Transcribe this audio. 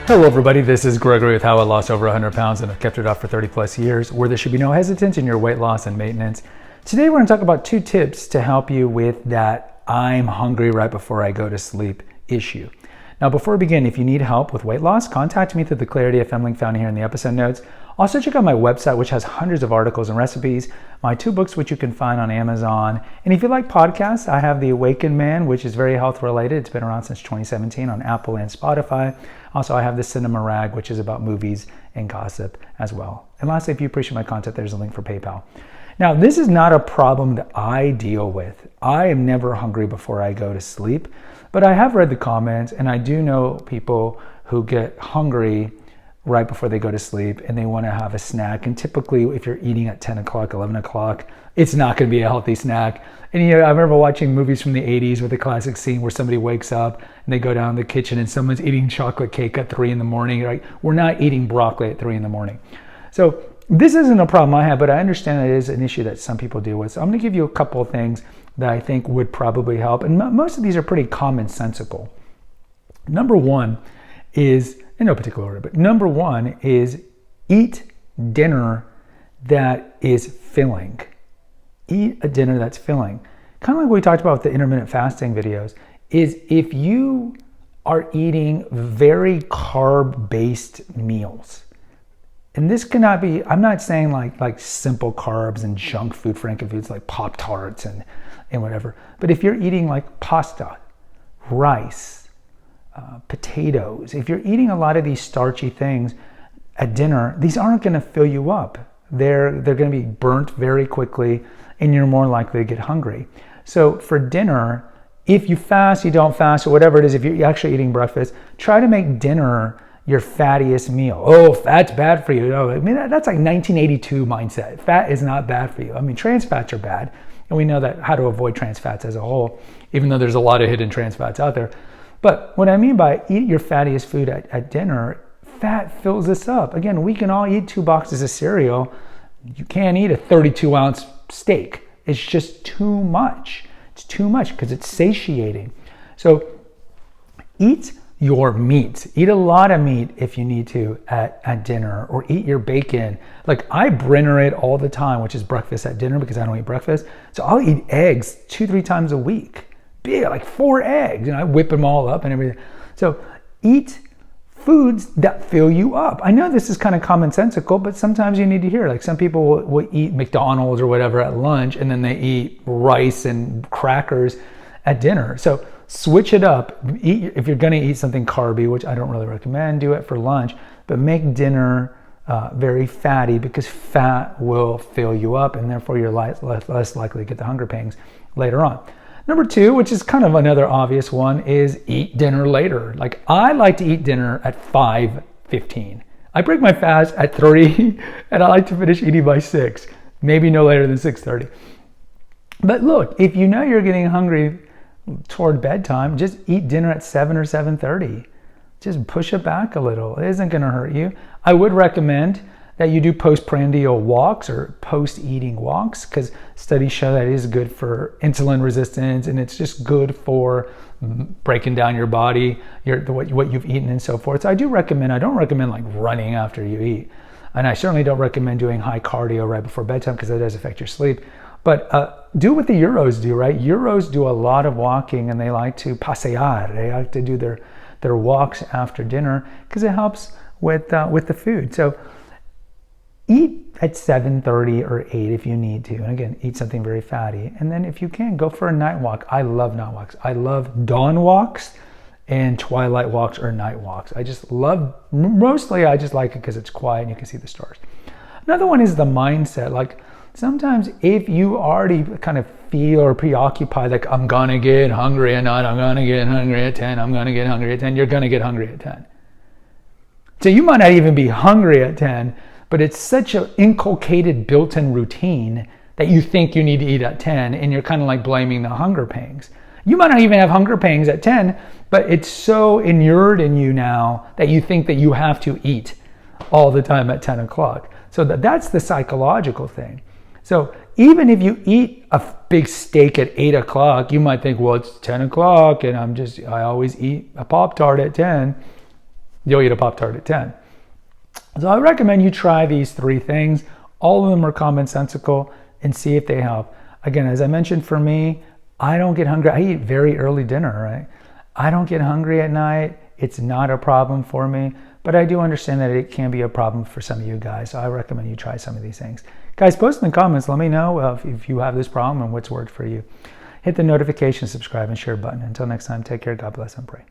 Hello everybody, this is Gregory with How I Lost Over 100 Pounds and I've kept it off for 30 plus years, where there should be no hesitance in your weight loss and maintenance. Today we're going to talk about 2 tips to help you with that I'm hungry right before I go to sleep issue. Now before we begin, if you need help with weight loss, contact me through the Clarity FM link found here in the episode notes. Also check out my website, which has hundreds of articles and recipes, my 2 books, which you can find on Amazon. And if you like podcasts, I have The Awakened Man, which is very health related. It's been around since 2017 on Apple and Spotify. Also, I have The Cinema Rag, which is about movies and gossip as well. And lastly, if you appreciate my content, there's a link for PayPal. Now, this is not a problem that I deal with. I am never hungry before I go to sleep, but I have read the comments and I do know people who get hungry right before they go to sleep and they want to have a snack. And typically if you're eating at 10 o'clock, 11 o'clock, it's not going to be a healthy snack. And I remember watching movies from the 80s with the classic scene where somebody wakes up and they go down to the kitchen and someone's eating chocolate cake at 3 in the morning. Right? We're not eating broccoli at 3 in the morning. So this isn't a problem I have, but I understand that it is an issue that some people deal with. So I'm going to give you a couple of things that I think would probably help. And most of these are pretty commonsensical. Number one is, in no particular order, but number one is eat dinner that is filling. Eat a dinner that's filling. Kind of like what we talked about with the intermittent fasting videos, is if you are eating very carb-based meals, and this cannot be, I'm not saying like simple carbs and junk food, Frankenfoods like Pop-Tarts and whatever, but if you're eating like pasta, rice, potatoes, if you're eating a lot of these starchy things at dinner, these aren't going to fill you up. They're going to be burnt very quickly and you're more likely to get hungry. So for dinner, if you fast, you don't fast, or whatever it is, if you're actually eating breakfast, try to make dinner your fattiest meal. Oh, fat's bad for you. No, I mean, that's like 1982 mindset. Fat is not bad for you. I mean, trans fats are bad. And we know that how to avoid trans fats as a whole, even though there's a lot of hidden trans fats out there. But what I mean by eat your fattiest food at dinner, fat fills us up. Again, we can all eat 2 boxes of cereal. You can't eat a 32-ounce steak. It's just too much. It's too much because it's satiating. So eat your meat. Eat a lot of meat if you need to at dinner, or eat your bacon. Like I Brenner it all the time, which is breakfast at dinner because I don't eat breakfast. So I'll eat eggs 2-3 times a week. Big, like 4 eggs, I whip them all up and everything. So eat foods that fill you up. I know this is kind of commonsensical, but sometimes you need to hear, like some people will eat McDonald's or whatever at lunch and then they eat rice and crackers at dinner. So switch it up. If you're going to eat something carby, which I don't really recommend, do it for lunch, but make dinner very fatty because fat will fill you up and therefore you're less likely to get the hunger pangs later on. Number 2, which is kind of another obvious one, is eat dinner later. Like I like to eat dinner at 5:15. I break my fast at 3 and I like to finish eating by 6, maybe no later than 6:30. But look, if you know you're getting hungry toward bedtime, just eat dinner at 7 or 7:30. Just push it back a little. It isn't going to hurt you. I would recommend that you do postprandial walks or post-eating walks because studies show that it is good for insulin resistance and it's just good for breaking down your body, what you've eaten and so forth. So I do recommend, I don't recommend like running after you eat. And I certainly don't recommend doing high cardio right before bedtime because that does affect your sleep. But do what the Euros do, right? Euros do a lot of walking and they like to pasear. They like to do their walks after dinner because it helps with the food. So eat at 7:30 or 8 if you need to. And again, eat something very fatty. And then if you can, go for a night walk. I love night walks. I love dawn walks and twilight walks or night walks. I just love, mostly I just like it because it's quiet and you can see the stars. Another one is the mindset. Like sometimes if you already kind of feel or preoccupied, like I'm gonna get hungry at 9, I'm gonna get hungry at 10, I'm gonna get hungry at 10, you're gonna get hungry at 10. So you might not even be hungry at 10, but it's such an inculcated built-in routine that you think you need to eat at 10 and you're kind of like blaming the hunger pangs. You might not even have hunger pangs at 10, but it's so inured in you now that you think that you have to eat all the time at 10 o'clock. So that's the psychological thing. So even if you eat a big steak at 8 o'clock, you might think, well, it's 10 o'clock and I always eat a Pop-Tart at 10. you'll eat a Pop-Tart at 10. So I recommend you try these 3 things. All of them are commonsensical, and see if they help. Again, as I mentioned, for me, I don't get hungry. I eat very early dinner, right? I don't get hungry at night. It's not a problem for me, but I do understand that it can be a problem for some of you guys. So I recommend you try some of these things. Guys, post in the comments. Let me know if you have this problem and what's worked for you. Hit the notification, subscribe, and share button. Until next time, take care. God bless and pray.